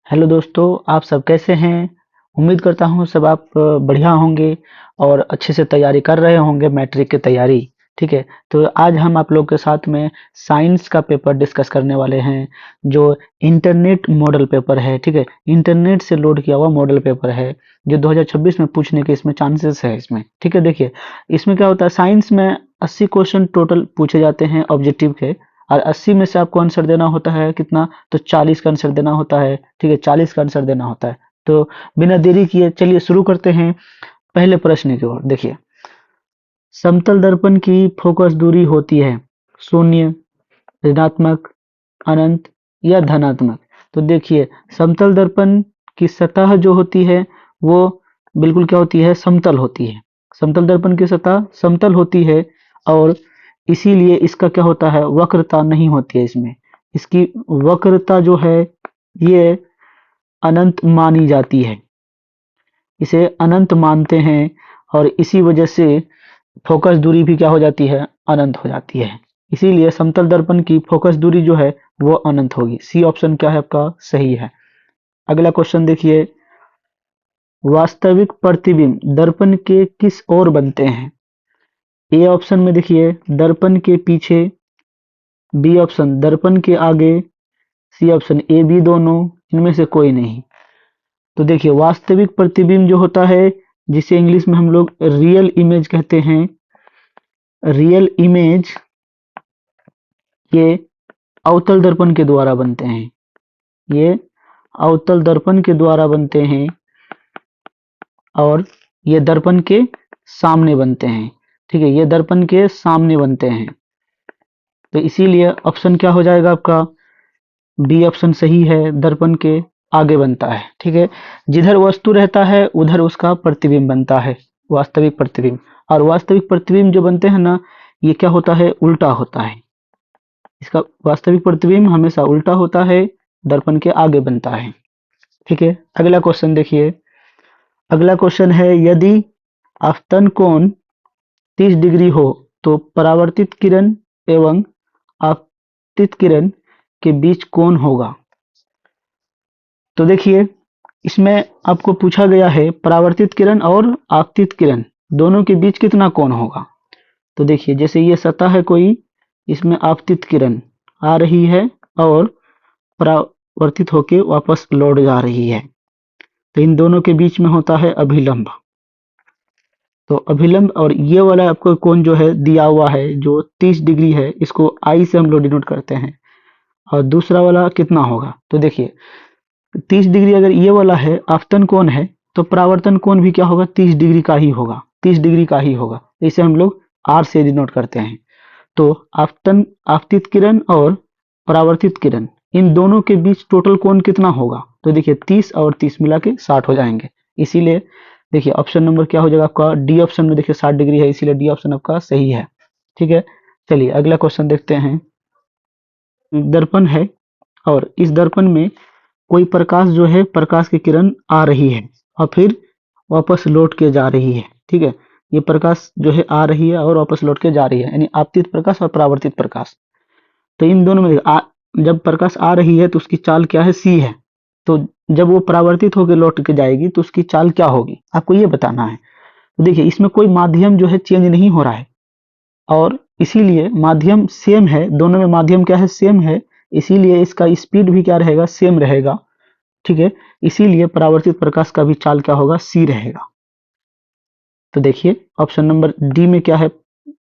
Hello दोस्तों, आप सब कैसे हैं? उम्मीद करता हूँ सब आप बढ़िया होंगे और अच्छे से तैयारी कर रहे होंगे मैट्रिक की तैयारी। ठीक है, तो आज हम आप लोग के साथ में साइंस का पेपर डिस्कस करने वाले हैं जो इंटरनेट मॉडल पेपर है। ठीक है, इंटरनेट से लोड किया हुआ मॉडल पेपर है जो 2026 में पूछने के इसमें चांसेस है इसमें। ठीक है, देखिए इसमें क्या होता है, साइंस में 80 क्वेश्चन टोटल पूछे जाते हैं ऑब्जेक्टिव के, और 80 में से आपको आंसर देना होता है कितना, तो 40 का आंसर देना होता है। ठीक है, 40 का आंसर देना होता है। तो बिना देरी किए चलिए शुरू करते हैं पहले प्रश्न की ओर। देखिए, समतल दर्पण की फोकस दूरी होती है शून्य, ऋणात्मक, अनंत या धनात्मक। तो देखिए, समतल दर्पण की सतह जो होती है वो बिल्कुल क्या होती है, समतल होती है। समतल दर्पण की सतह समतल होती है और इसीलिए इसका क्या होता है, वक्रता नहीं होती है इसमें। इसकी वक्रता जो है ये अनंत मानी जाती है, इसे अनंत मानते हैं और इसी वजह से फोकस दूरी भी क्या हो जाती है, अनंत हो जाती है। इसीलिए समतल दर्पण की फोकस दूरी जो है वो अनंत होगी। सी ऑप्शन क्या है आपका, सही है। अगला क्वेश्चन देखिए, वास्तविक प्रतिबिंब दर्पण के किस ओर बनते हैं? ए ऑप्शन में देखिए दर्पण के पीछे, बी ऑप्शन दर्पण के आगे, सी ऑप्शन ए बी दोनों, इनमें से कोई नहीं। तो देखिए, वास्तविक प्रतिबिंब जो होता है जिसे इंग्लिश में हम लोग रियल इमेज कहते हैं, रियल इमेज ये अवतल दर्पण के द्वारा बनते हैं। ये अवतल दर्पण के द्वारा बनते हैं और ये दर्पण के सामने बनते हैं। ठीक है, ये दर्पण के सामने बनते हैं। तो इसीलिए ऑप्शन क्या हो जाएगा आपका, बी ऑप्शन सही है, दर्पण के आगे बनता है। ठीक है, जिधर वस्तु रहता है उधर उसका प्रतिबिंब बनता है, वास्तविक प्रतिबिंब। और वास्तविक प्रतिबिंब जो बनते हैं ना, ये क्या होता है, उल्टा होता है। इसका वास्तविक प्रतिबिंब हमेशा उल्टा होता है, दर्पण के आगे बनता है। ठीक है, अगला क्वेश्चन देखिए। अगला क्वेश्चन है, यदि आपतन कोण 30 डिग्री हो तो परावर्तित किरण एवं आपतित किरण के बीच कौन होगा? तो देखिए, इसमें आपको पूछा गया है परावर्तित किरण और आपतित किरण दोनों के बीच कितना कोण होगा। तो देखिए, जैसे ये सतह है कोई, इसमें आपतित किरण आ रही है और परावर्तित होके वापस लौट जा रही है, तो इन दोनों के बीच में होता है अभिलंब। तो अभिलंब और ये वाला आपको कोण जो है दिया हुआ है जो 30 डिग्री है, इसको आई से हम लोग डिनोट करते हैं। और दूसरा वाला कितना होगा, तो देखिए 30 डिग्री अगर ये वाला है आपतन कोण है, तो परावर्तन कोण भी क्या होगा, 30 डिग्री का ही होगा, 30 डिग्री का ही होगा। इसे हम लोग आर से डिनोट करते हैं। तो आपतन आपतित किरण और परावर्तित किरण इन दोनों के बीच टोटल कोण कितना होगा, तो देखिए 30 और 30 मिला के 60 हो जाएंगे। इसीलिए देखिए ऑप्शन नंबर क्या हो जाएगा आपका, डी ऑप्शन में देखिए 60 डिग्री है, इसीलिए डी ऑप्शन आपका सही है। ठीक है, चलिए अगला क्वेश्चन देखते हैं। दर्पण है और इस दर्पण में कोई प्रकाश जो है, प्रकाश की किरण आ रही है और फिर वापस लौट के जा रही है। ठीक है, ये प्रकाश जो है आ रही है और वापस लौट के जा रही है, यानी आपतित प्रकाश और परावर्तित प्रकाश। तो इन दोनों में जब प्रकाश आ रही है तो उसकी चाल क्या है, सी है। तो जब वो परावर्तित होकर लौट के जाएगी तो उसकी चाल क्या होगी, आपको ये बताना है। तो देखिए, इसमें कोई माध्यम जो है चेंज नहीं हो रहा है और इसीलिए माध्यम सेम है, दोनों में माध्यम क्या है, सेम है। इसीलिए इसका स्पीड भी क्या रहेगा, सेम रहेगा। ठीक है, इसीलिए परावर्तित प्रकाश का भी चाल क्या होगा, सी रहेगा। तो देखिए ऑप्शन नंबर डी में क्या है,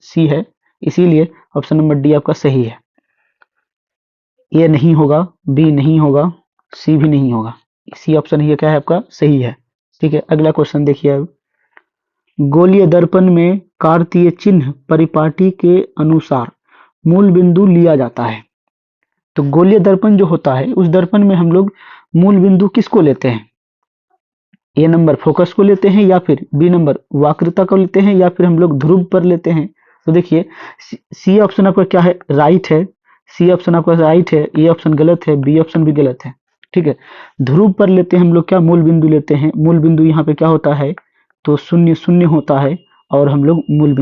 सी है, इसीलिए ऑप्शन नंबर डी आपका सही है। ए नहीं होगा, बी नहीं होगा, सी भी नहीं होगा, सी ऑप्शन ही क्या है आपका सही है। ठीक है, अगला क्वेश्चन देखिए अब, गोलीय दर्पण में कार्तीय चिन्ह परिपाटी के अनुसार मूल बिंदु लिया जाता है। तो गोलीय दर्पण जो होता है उस दर्पण में हम लोग मूल बिंदु किसको लेते हैं, ए नंबर फोकस को लेते हैं या फिर बी नंबर वक्रता को लेते हैं या फिर हम लोग ध्रुव पर लेते हैं। तो देखिए सी ऑप्शन आपका क्या है, राइट है। सी ऑप्शन आपका राइट है, ए ऑप्शन गलत है, बी ऑप्शन भी गलत है। ठीक है, ध्रुव पर लेते हैं हम लोग क्या, मूल बिंदु लेते हैं। मूल बिंदु यहाँ पे क्या होता है, तो शून्य शून्य होता है और हम लोग मूल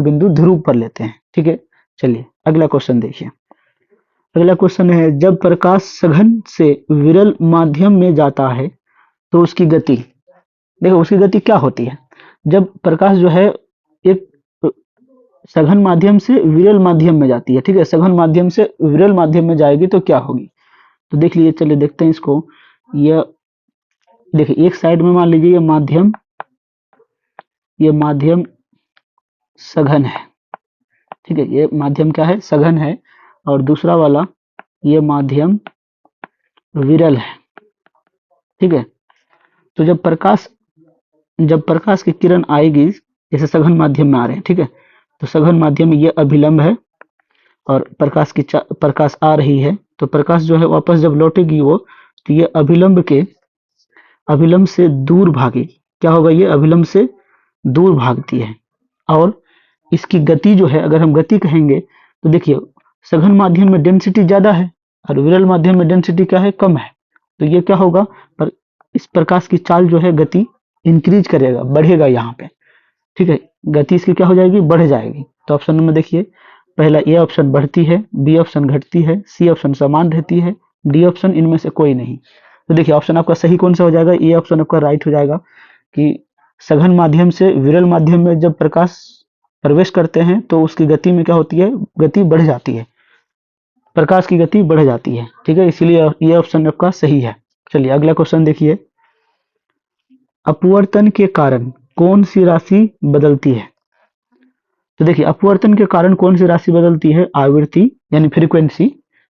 बिंदु ध्रुव पर लेते हैं। ठीक है, चलिए अगला क्वेश्चन देखिए। अगला क्वेश्चन है, जब प्रकाश सघन से विरल माध्यम में जाता है तो उसकी गति, देखो उसकी गति क्या होती है। जब प्रकाश जो है एक सघन माध्यम से विरल माध्यम में जाती है, ठीक है, सघन माध्यम से विरल माध्यम में जाएगी तो क्या होगी। तो देख लीजिए, चलिए देखते हैं इसको। यह देखिए, एक साइड में मान लीजिए ये माध्यम सघन है, ठीक है, ये माध्यम क्या है, सघन है, और दूसरा वाला ये माध्यम विरल है, ठीक है। तो जब प्रकाश की किरण आएगी, जैसे सघन माध्यम में आ रहे हैं, ठीक है, तो सघन माध्यम में ये अभिलंब है और प्रकाश आ रही है, तो प्रकाश जो है वापस जब लौटेगी वो, तो ये अभिलंब से दूर भागेगी। क्या होगा, ये अभिलंब से दूर भागती है। और इसकी गति जो है, अगर हम गति कहेंगे तो देखिए, सघन माध्यम में डेंसिटी ज्यादा है और विरल माध्यम में डेंसिटी क्या है, कम है। तो ये क्या होगा, पर इस प्रकाश की चाल जो है गति इंक्रीज करेगा, बढ़ेगा यहाँ पे, ठीक है, गति इसकी क्या हो जाएगी, बढ़ जाएगी। तो ऑप्शन नंबर देखिए, पहला ए ऑप्शन बढ़ती है, बी ऑप्शन घटती है, सी ऑप्शन समान रहती है, डी ऑप्शन इनमें से कोई नहीं। तो देखिए ऑप्शन आपका सही कौन सा हो जाएगा, ए ऑप्शन आपका राइट हो जाएगा कि सघन माध्यम से विरल माध्यम में जब प्रकाश प्रवेश करते हैं तो उसकी गति में क्या होती है, गति बढ़ जाती है, प्रकाश की गति बढ़ जाती है, ठीक है, इसीलिए ये ऑप्शन आपका सही है। चलिए अगला क्वेश्चन देखिए, अपवर्तन के कारण कौन सी राशि बदलती है। तो देखिए, अपवर्तन के कारण कौन सी राशि बदलती है, आवृत्ति यानी फ्रीक्वेंसी,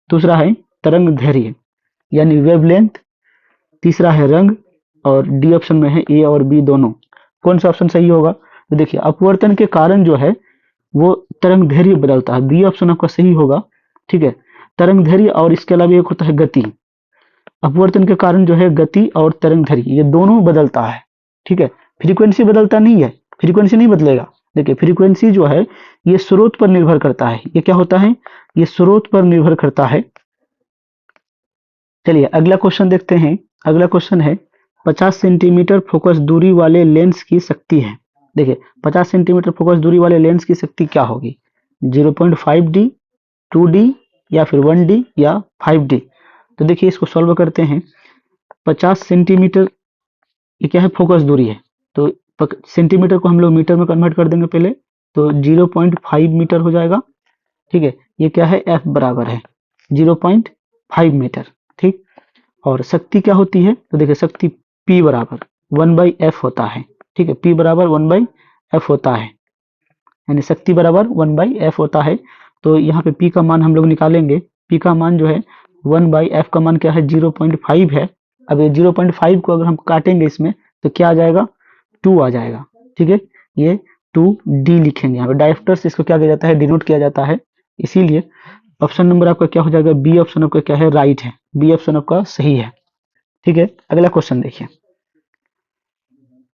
दूसरा है तरंग दैर्घ्य यानी वेवलेंथ, तीसरा है रंग, और डी ऑप्शन में है ए और बी दोनों। कौन सा ऑप्शन सही होगा। तो देखिए, अपवर्तन के कारण जो है वो तरंग दैर्घ्य बदलता है, बी ऑप्शन आपका सही होगा, ठीक है। तरंग दैर्घ्य और इसके अलावा एक होता है गति, अपवर्तन के कारण जो है गति और तरंग दैर्घ्य ये दोनों बदलता है, ठीक है। फ्रीक्वेंसी बदलता नहीं है, फ्रीक्वेंसी नहीं बदलेगा। देखिए फ्रीक्वेंसी जो है ये स्रोत पर निर्भर करता है, ये क्या होता है, ये स्रोत पर निर्भर करता है। चलिए अगला क्वेश्चन देखते हैं। अगला क्वेश्चन है, 50 सेंटीमीटर फोकस दूरी वाले लेंस की शक्ति है। देखिए 50 सेंटीमीटर फोकस दूरी वाले लेंस की शक्ति क्या होगी, 0.5D, 2D या फिर 1D या 5D। तो देखिए इसको सॉल्व करते हैं। 50 सेंटीमीटर ये क्या है, फोकस दूरी है, तो सेंटीमीटर को हम लोग मीटर में कन्वर्ट कर देंगे पहले, तो 0.5 मीटर हो जाएगा, ठीक है। ये क्या है, F बराबर है 0.5 मीटर, ठीक। और शक्ति क्या होती है, तो देखिए शक्ति P बराबर 1/F होता है, ठीक है, P बराबर 1/F होता है, यानी शक्ति बराबर 1/F होता है। तो यहाँ पे P का मान हम लोग निकालेंगे, P का मान जो है 1/F का मान क्या है, 0.5 है। अब ये 0.5 को अगर हम काटेंगे इसमें तो क्या आ जाएगा, 2 आ जाएगा, ठीक है। ये 2D लिखेंगे यहाँ पे, डायरेक्टर से इसको क्या किया जाता है, डिनोट किया जाता है, इसीलिए ऑप्शन नंबर आपका क्या हो जाएगा, बी ऑप्शन आपका क्या है, राइट है, बी ऑप्शन आपका सही है, ठीक है। अगला क्वेश्चन देखिए,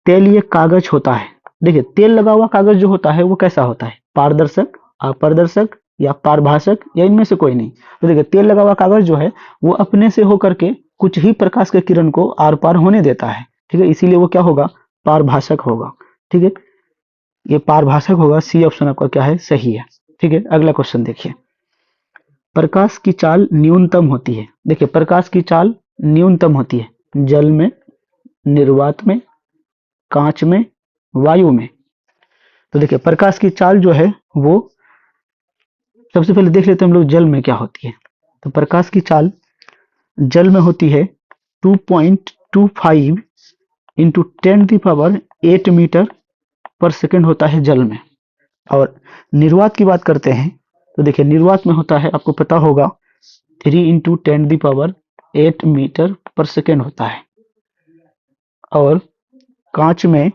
तेल ये कागज होता है। देखिए तेल लगा हुआ कागज जो होता है वो कैसा होता है, पारदर्शक, अपारदर्शक या पारभाषक या इनमें से कोई नहीं। तो देखिए तेल लगा हुआ कागज जो है वो अपने से होकर के कुछ ही प्रकाश के किरण को आर पार होने देता है, ठीक है, इसीलिए वो क्या होगा, पारभाषक होगा, ठीक है, ये पारभाषक होगा, सी ऑप्शन आपका क्या है, सही है, ठीक है। अगला क्वेश्चन देखिए, प्रकाश की चाल न्यूनतम होती है। देखिए प्रकाश की चाल न्यूनतम होती है जल में, निर्वात में, कांच में, वायु में। तो देखिए प्रकाश की चाल जो है वो सबसे पहले देख लेते हैं हम लोग जल में क्या होती है। तो प्रकाश की चाल जल में होती है 2.25 इंटू 10⁸ मीटर पर सेकेंड होता है जल में। और निर्वात की बात करते हैं तो देखिए निर्वात में होता है, आपको पता होगा, 3 इंटू 10⁸ मीटर पर सेकेंड होता है। और कांच में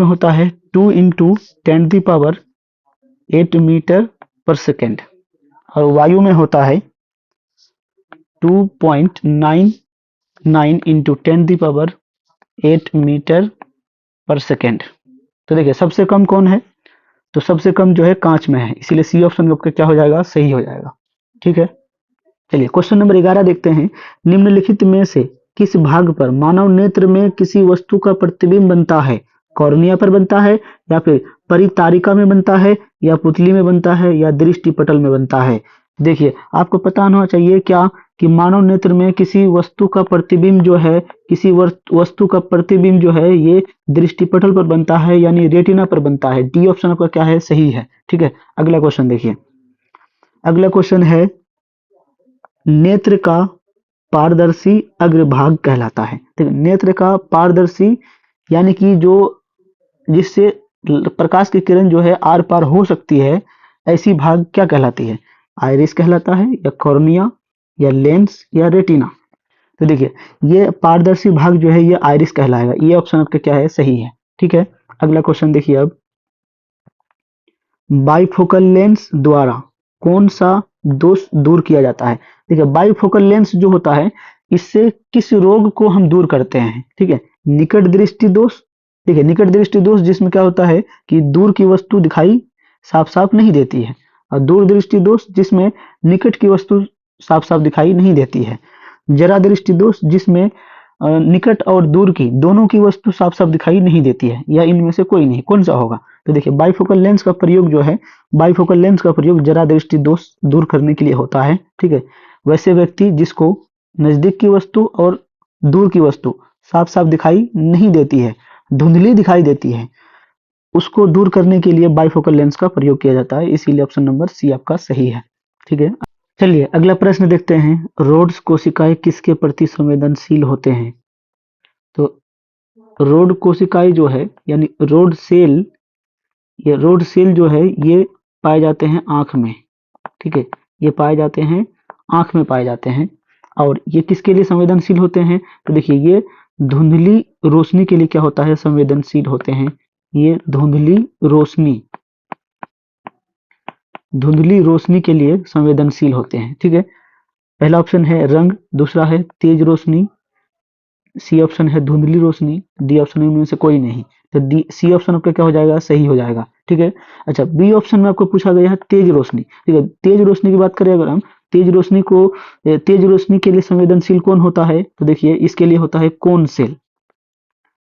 होता है 2 इंटू 10⁸ मीटर पर सेकेंड। और वायु में होता है 2.99 इंटू 10⁸ मीटर पर सेकेंड। तो देखिए सबसे कम कौन है, तो सबसे कम जो है कांच में है, इसीलिए सी ऑप्शन आपका क्या हो जाएगा, सही हो जाएगा, ठीक है। चलिए क्वेश्चन नंबर 11 देखते हैं। निम्नलिखित में से किस भाग पर मानव नेत्र में किसी वस्तु का प्रतिबिंब बनता है, कॉर्निया पर बनता है या फिर परितारिका में बनता है या पुतली में बनता है या दृष्टि पटल में बनता है। देखिए आपको पता होना चाहिए क्या कि मानव नेत्र में किसी वस्तु का प्रतिबिंब जो है, किसी वस्तु का प्रतिबिंब जो है ये दृष्टिपटल पर बनता है यानी रेटिना पर बनता है। डी ऑप्शन आपका क्या है, सही है। ठीक है, अगला क्वेश्चन देखिए। अगला क्वेश्चन है नेत्र का पारदर्शी अग्रभाग कहलाता है। ठीक है, नेत्र का पारदर्शी यानी कि जो जिससे प्रकाश की किरण जो है आर पार हो सकती है, ऐसी भाग क्या कहलाती है? आइरिस कहलाता है या कॉर्निया या लेंस या रेटिना? तो देखिए ये पारदर्शी भाग जो है ये आइरिस कहलाएगा। ये ऑप्शन आपका क्या है, सही है। ठीक है, अगला क्वेश्चन देखिए। अब बाइफोकल लेंस द्वारा कौन सा दोष दूर किया जाता है? देखिए बाइफोकल लेंस जो होता है इससे किस रोग को हम दूर करते हैं? ठीक है, निकट दृष्टि दोष। देखिए निकट दृष्टि दोष जिसमें क्या होता है कि दूर की वस्तु दिखाई साफ साफ नहीं देती है, और दूर दृष्टि दोष जिसमें निकट की वस्तु साफ साफ दिखाई नहीं देती है। जरा दृष्टि दोष जिसमें निकट और दूर की दोनों की वस्तु साफ साफ दिखाई नहीं देती है, या इनमें से कोई नहीं, कौन सा होगा? तो देखिए बाइफोकल लेंस का प्रयोग जो है, बाइफोकल लेंस का प्रयोग जरा दृष्टि दोष दूर करने के लिए होता है। ठीक है, वैसे व्यक्ति जिसको नजदीक की वस्तु और दूर की वस्तु साफ साफ दिखाई नहीं देती है, धुंधली दिखाई देती है, उसको दूर करने के लिए बाइफोकल लेंस का प्रयोग किया जाता है। इसीलिए ऑप्शन नंबर सी आपका सही है। ठीक है, चलिए अगला प्रश्न देखते हैं। रोड्स कोशिकाएं किसके प्रति संवेदनशील होते हैं? तो रोड कोशिकाएं जो है यानी रोड सेल, ये रोड सेल जो है ये पाए जाते हैं आंख में। ठीक है, ये पाए जाते हैं आंख में पाए जाते हैं। और ये किसके लिए संवेदनशील होते हैं? तो देखिए ये धुंधली रोशनी के लिए क्या होता है, संवेदनशील होते हैं। ये धुंधली रोशनी के लिए संवेदनशील होते हैं। ठीक है, पहला ऑप्शन है रंग, दूसरा है तेज रोशनी, सी ऑप्शन है धुंधली रोशनी, डी ऑप्शन में से कोई नहीं। तो डी सी ऑप्शन आपका क्या हो जाएगा, सही हो जाएगा। ठीक है, अच्छा बी ऑप्शन में आपको पूछा गया है तेज रोशनी। ठीक है, तेज रोशनी की बात करें अगर हम, तेज रोशनी के लिए संवेदनशील कौन होता है? तो देखिए इसके लिए होता है कोन सेल।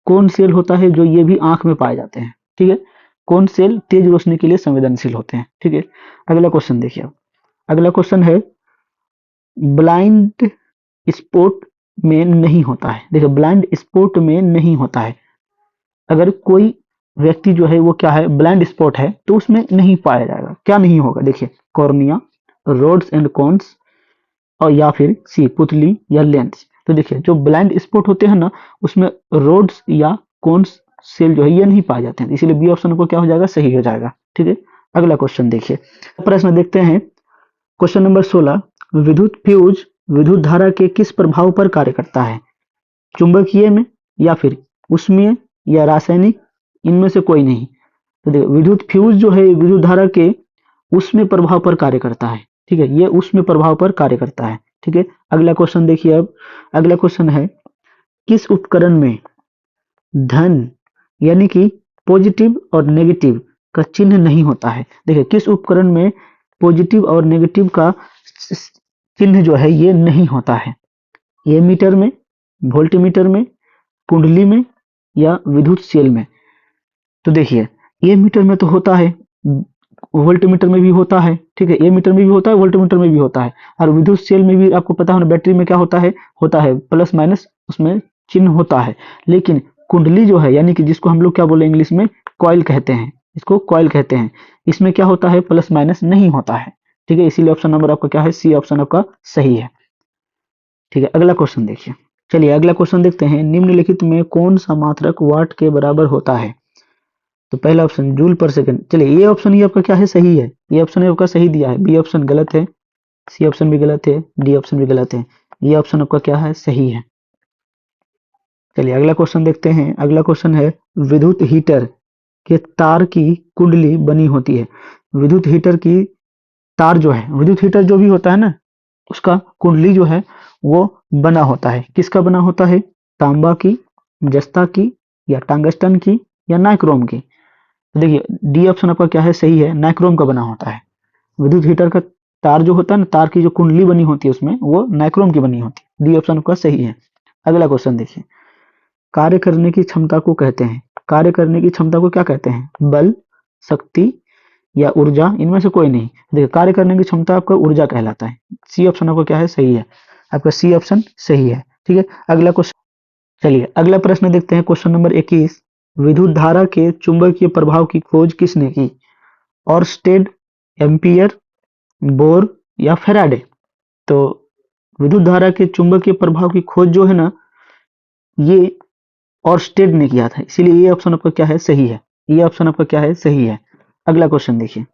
कोन सेल होता है जो ये भी आंख में पाए जाते हैं। ठीक है, कोन सेल तेज रोशनी के लिए संवेदनशील होते हैं। ठीक है, अगला क्वेश्चन देखिए। अगला क्वेश्चन है ब्लाइंड स्पॉट में नहीं होता है। देखिए ब्लाइंड स्पॉट में नहीं होता है। अगर कोई व्यक्ति जो है वो क्या है, ब्लाइंड स्पॉट है, तो उसमें नहीं पाया जाएगा। क्या नहीं होगा? देखिए कॉर्निया, रोड्स एंड कॉन्स, और या फिर सी पुतली या लेंस। तो देखिए जो ब्लाइंड स्पॉट होते हैं ना, उसमें रोड्स या कॉन्स सेल जो है ये नहीं पाए जाते हैं, इसीलिए बी ऑप्शन को क्या हो जाएगा, सही हो जाएगा। ठीक है, अगला क्वेश्चन देखिए। प्रश्न देखते हैं क्वेश्चन नंबर 16। विद्युत फ्यूज विद्युत धारा के किस प्रभाव पर कार्य करता है? चुंबकीय में या फिर उष्मीय या रासायनिक, इनमें से कोई नहीं। तो देखिए विद्युत फ्यूज जो है विद्युत धारा के उष्मीय प्रभाव पर कार्य करता है। ठीक है, ये उष्मीय प्रभाव पर कार्य करता है। ठीक है, अगला क्वेश्चन देखिए। अब अगला क्वेश्चन है किस उपकरण में धन यानी कि पॉजिटिव और नेगेटिव का चिन्ह नहीं होता है? देखिए किस उपकरण में पॉजिटिव और नेगेटिव का चिन्ह जो है ये नहीं होता है? ये मीटर में, वोल्टमीटर में, कुंडली में, या विद्युत सेल में? तो देखिए ये मीटर में तो होता है, वोल्टमीटर में भी होता है। ठीक है, ये मीटर में भी होता है, वोल्टमीटर में भी होता है, और विद्युत सेल में भी आपको पता होना, बैटरी में क्या होता है प्लस माइनस उसमें चिन्ह होता है। लेकिन कुंडली जो है यानी कि जिसको हम लोग क्या बोले इंग्लिश में कॉइल कहते हैं, इसको कॉइल कहते हैं, इसमें क्या होता है, प्लस माइनस नहीं होता है। ठीक है, इसीलिए ऑप्शन नंबर आपका क्या है, सी ऑप्शन आपका सही है। ठीक है, अगला क्वेश्चन देखिए। चलिए अगला क्वेश्चन देखते हैं। निम्नलिखित में कौन सा मात्रक वाट के बराबर होता है? तो पहला ऑप्शन जूल पर सेकंड। चलिए ये ऑप्शन ही आपका क्या है, सही है। ये ऑप्शन आपका सही दिया है। बी ऑप्शन गलत है, सी ऑप्शन भी गलत है, डी ऑप्शन भी गलत है। ये ऑप्शन आपका क्या है, सही है। चलिए अगला क्वेश्चन देखते हैं। अगला क्वेश्चन है विद्युत हीटर के तार की कुंडली बनी होती है। विद्युत हीटर की तार जो है, विद्युत हीटर जो भी होता है ना, उसका कुंडली जो है वो बना होता है। किसका बना होता है? तांबा की, जस्ता की, या टंगस्टन की, या नाइक्रोम की? तो देखिए डी ऑप्शन आपका क्या है, सही है, नाइक्रोम का बना होता है। विद्युत हीटर का तार जो होता है ना, तार की जो कुंडली बनी होती है उसमें वो नाइक्रोम की बनी होती है। डी ऑप्शन आपका सही है। अगला क्वेश्चन देखिए। कार्य करने की क्षमता को कहते हैं, कार्य करने की क्षमता को क्या कहते हैं? बल, शक्ति, या ऊर्जा, इनमें से कोई नहीं। देखिए कार्य करने की क्षमता आपका ऊर्जा कहलाता है। सी ऑप्शन आपका क्या है, सही है। आपका सी ऑप्शन सही है। ठीक है, अगला क्वेश्चन, चलिए अगला प्रश्न देखते हैं। क्वेश्चन नंबर 21, विद्युत धारा के चुंबकीय प्रभाव की खोज किसने की? ऑर्स्टेड, एम्पियर, बोर या फैराडे? तो विद्युत धारा के चुंबकीय प्रभाव की खोज जो है ना, ये ऑर्स्टेड ने किया था, इसीलिए ये ऑप्शन आपका क्या है, सही है। ये ऑप्शन आपका क्या है, सही है। अगला क्वेश्चन देखिए,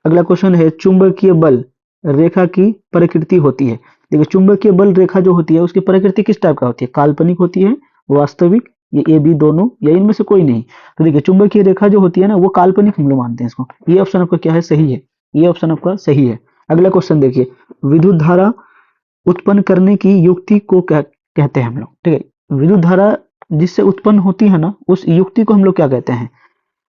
अगला क्वेश्चन है चुंबकीय बल रेखा की प्रकृति होती है। देखिए चुंबकीय बल रेखा जो होती है उसकी प्रकृति किस टाइप का होती है, काल्पनिक होती है, वास्तविक, ये बी दोनों, या इनमें से कोई नहीं? तो देखिए चुंबकीय रेखा जो होती है ना वो काल्पनिक हम लोग मानते हैं इसको। ये ऑप्शन आपका क्या है, सही है। ये ऑप्शन आपका सही है। अगला क्वेश्चन देखिए, विद्युत धारा उत्पन्न करने की युक्ति को क्या कहते हैं हम लोग? ठीक है, विद्युत धारा जिससे उत्पन्न होती है ना उस युक्ति को हम लोग क्या कहते हैं?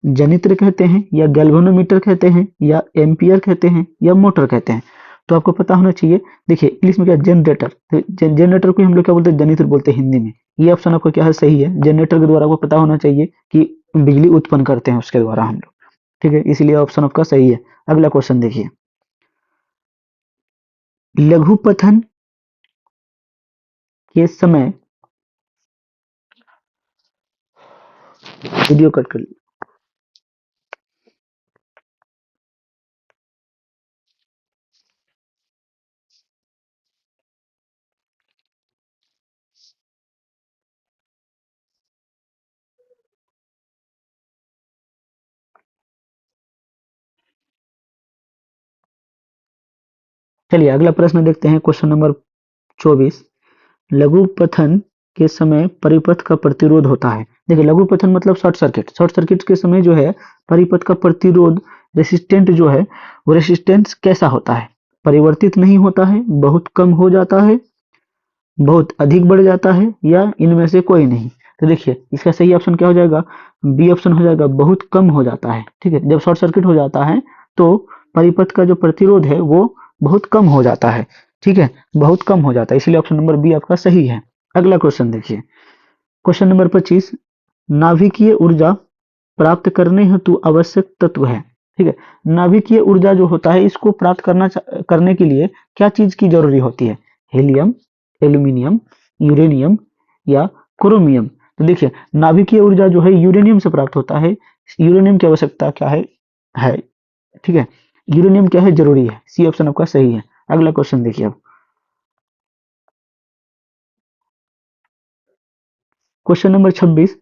जनित्र कहते हैं, या गैल्वेनोमीटर कहते हैं, या एम्पियर कहते हैं, या मोटर कहते हैं? तो आपको पता होना चाहिए। देखिए इंग्लिश में क्या, जनरेटर। तो जनरेटर को हम लोग क्या बोलते हैं, जनित्र बोलते हैं हिंदी में। ये ऑप्शन आपको क्या है, सही है। जनरेटर के द्वारा आपको पता होना चाहिए कि बिजली उत्पन्न करते हैं उसके द्वारा हम लोग। ठीक है, इसीलिए ऑप्शन आपका सही है। अगला क्वेश्चन देखिए, लघुपथन के समय, वीडियो कट कर, चलिए अगला प्रश्न देखते हैं। क्वेश्चन नंबर 24, लघुपथन के समय परिपथ का प्रतिरोध होता है। देखिए लघुपथन मतलब शॉर्ट सर्किट। शॉर्ट सर्किट के समय जो है परिपथ का प्रतिरोध, रेसिस्टेंट जो है वो रेसिस्टेंस कैसा होता है? परिवर्तित नहीं होता है, बहुत कम हो जाता है, बहुत अधिक बढ़ जाता है, या इनमें से कोई नहीं? तो देखिए इसका सही ऑप्शन क्या हो जाएगा, बी ऑप्शन हो जाएगा, बहुत कम हो जाता है। ठीक है, जब शॉर्ट सर्किट हो जाता है तो परिपथ का जो प्रतिरोध है वो बहुत कम हो जाता है। ठीक है, बहुत कम हो जाता है, इसलिए ऑप्शन नंबर बी आपका सही है। अगला क्वेश्चन देखिए, क्वेश्चन नंबर 25, नाभिकीय ऊर्जा प्राप्त करने हेतु आवश्यक तत्व है। ठीक है, नाभिकीय ऊर्जा जो होता है इसको प्राप्त करने के लिए क्या चीज की जरूरी होती है? हीलियम, एल्यूमिनियम, यूरेनियम, या क्रोमियम? तो देखिए नाभिकीय ऊर्जा जो है यूरेनियम से प्राप्त होता है। यूरेनियम की आवश्यकता क्या है। ठीक है, यूरेनियम क्या है, जरूरी है। सी ऑप्शन आपका सही है। अगला क्वेश्चन देखिए, अब क्वेश्चन नंबर 26,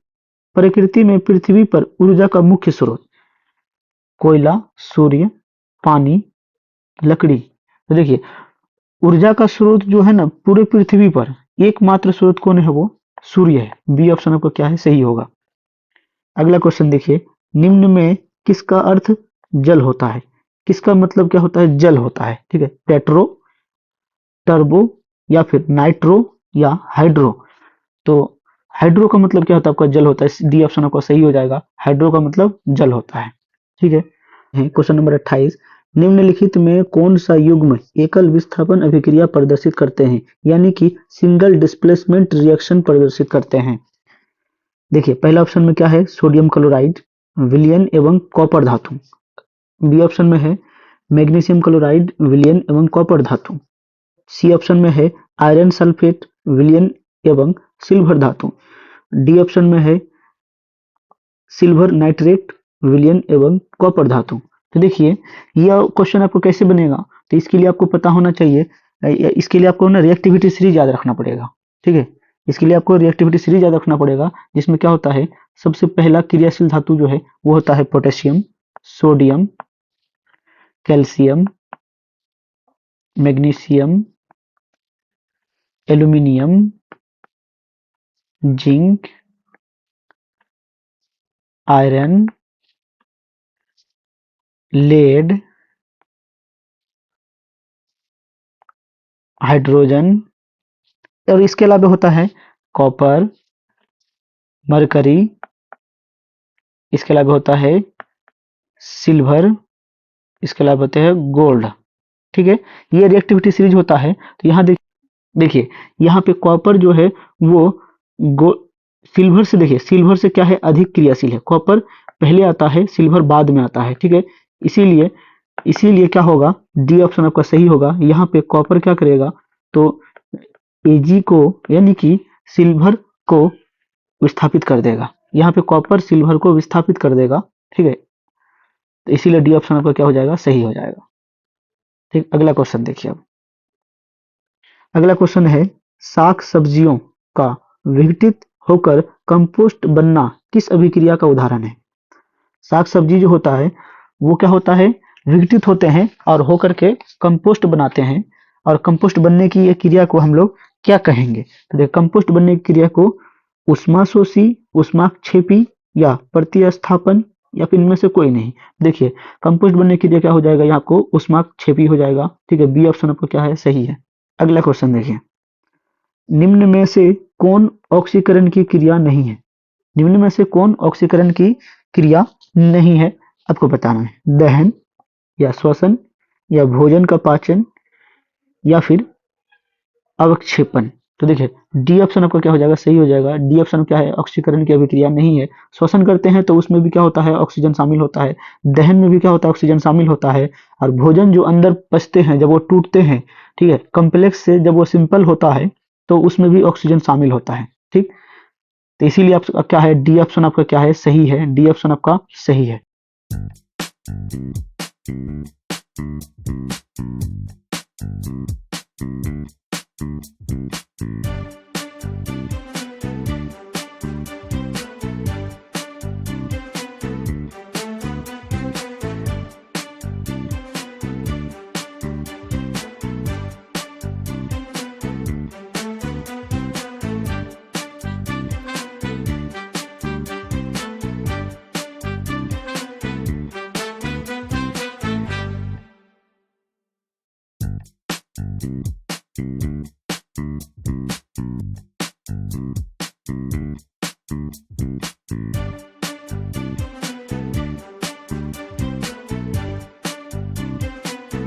प्रकृति में पृथ्वी पर ऊर्जा का मुख्य स्रोत, कोयला, सूर्य, पानी, लकड़ी? तो देखिए ऊर्जा का स्रोत जो है ना पूरे पृथ्वी पर एकमात्र स्रोत कौन है, वो सूर्य है। बी ऑप्शन आपको क्या है, सही होगा। अगला क्वेश्चन देखिए, निम्न में किसका अर्थ जल होता है? किसका मतलब क्या होता है, जल होता है। ठीक है, पेट्रो, टर्बो, या फिर नाइट्रो, या हाइड्रो? तो हाइड्रो का मतलब क्या होता है आपका, जल होता है। डी ऑप्शन आपका सही हो जाएगा, हाइड्रो का मतलब जल होता है। ठीक है, क्वेश्चन नंबर 28, निम्नलिखित में कौन सा युग्म एकल विस्थापन अभिक्रिया प्रदर्शित करते हैं, यानी कि सिंगल डिस्प्लेसमेंट रिएक्शन प्रदर्शित करते हैं? देखिए पहला ऑप्शन में क्या है, सोडियम क्लोराइड, विलयन एवं कॉपर धातु। बी ऑप्शन में है मैग्नीशियम क्लोराइड, विलयन एवं कॉपर धातु। सी ऑप्शन में है आयरन सल्फेट, विलयन एवं सिल्वर धातु। डी ऑप्शन में है सिल्वर नाइट्रेट, विलयन एवं कॉपर धातु। तो देखिए यह क्वेश्चन आपको कैसे बनेगा, तो इसके लिए आपको पता होना चाहिए, इसके लिए आपको ना रिएक्टिविटी सीरीज याद रखना पड़ेगा। ठीक है, इसके लिए आपको रिएक्टिविटी सीरीज याद रखना पड़ेगा, जिसमें क्या होता है, सबसे पहला क्रियाशील धातु जो है वो होता है potassium, sodium, calcium, magnesium, aluminium, zinc, iron, lead, hydrogen, और इसके अलावा होता है कॉपर, मरकरी, इसके अलावा होता है सिल्वर, इसके अलावा होते हैं गोल्ड। ठीक है, ये रिएक्टिविटी सीरीज होता है। तो यहाँ देखिए यहाँ पे कॉपर जो है वो गो सिल्वर से, देखिए सिल्वर से क्या है, अधिक क्रियाशील है। कॉपर पहले आता है, सिल्वर बाद में आता है। ठीक है, इसीलिए इसीलिए क्या होगा, डी ऑप्शन आपका सही होगा। यहाँ पे कॉपर क्या करेगा, तो एजी को यानी कि सिल्वर को विस्थापित कर देगा। यहाँ पे कॉपर सिल्वर को विस्थापित कर देगा, ठीक है। तो इसीलिए डी ऑप्शन आपका क्या हो जाएगा, सही हो जाएगा। ठीक, अगला क्वेश्चन देखिए अब। अगला क्वेश्चन है, साग सब्जियों का विघटित होकर कंपोस्ट बनना किस अभिक्रिया का उदाहरण है। साग सब्जी जो होता है वो क्या होता है, विघटित होते हैं और होकर के कंपोस्ट बनाते हैं। और कंपोस्ट बनने की ये क्रिया को हम लोग क्या कहेंगे, तो देखिए कंपोस्ट बनने की क्रिया को उष्माशोषी, उष्माक्षेपी या प्रतिस्थापन या फिर इनमें से कोई नहीं। देखिए कंपोस्ट बनने की क्रिया क्या हो जाएगा, यहाँ को उष्माक्षेपी हो जाएगा, ठीक है। बी ऑप्शन आपका क्या है, सही है। अगला क्वेश्चन देखिए, निम्न में से कौन ऑक्सीकरण की क्रिया नहीं है। निम्न में से कौन ऑक्सीकरण की क्रिया नहीं है, आपको बताना है। दहन या श्वसन या भोजन का पाचन या फिर अवक्षेपण। तो देखिए डी ऑप्शन आपका क्या हो जाएगा, सही हो जाएगा। डी ऑप्शन क्या है, ऑक्सीकरण की अभिक्रिया नहीं है। श्वसन करते हैं तो उसमें भी क्या होता है, ऑक्सीजन शामिल होता है। दहन में भी क्या होता है, ऑक्सीजन शामिल होता है। और भोजन जो अंदर पचते हैं, जब वो टूटते हैं, ठीक है, कम्प्लेक्स से जब वो सिंपल होता है तो उसमें भी ऑक्सीजन शामिल होता है, ठीक। तो इसीलिए आपका क्या है, डी ऑप्शन आपका क्या है, सही है। डी ऑप्शन आपका सही है।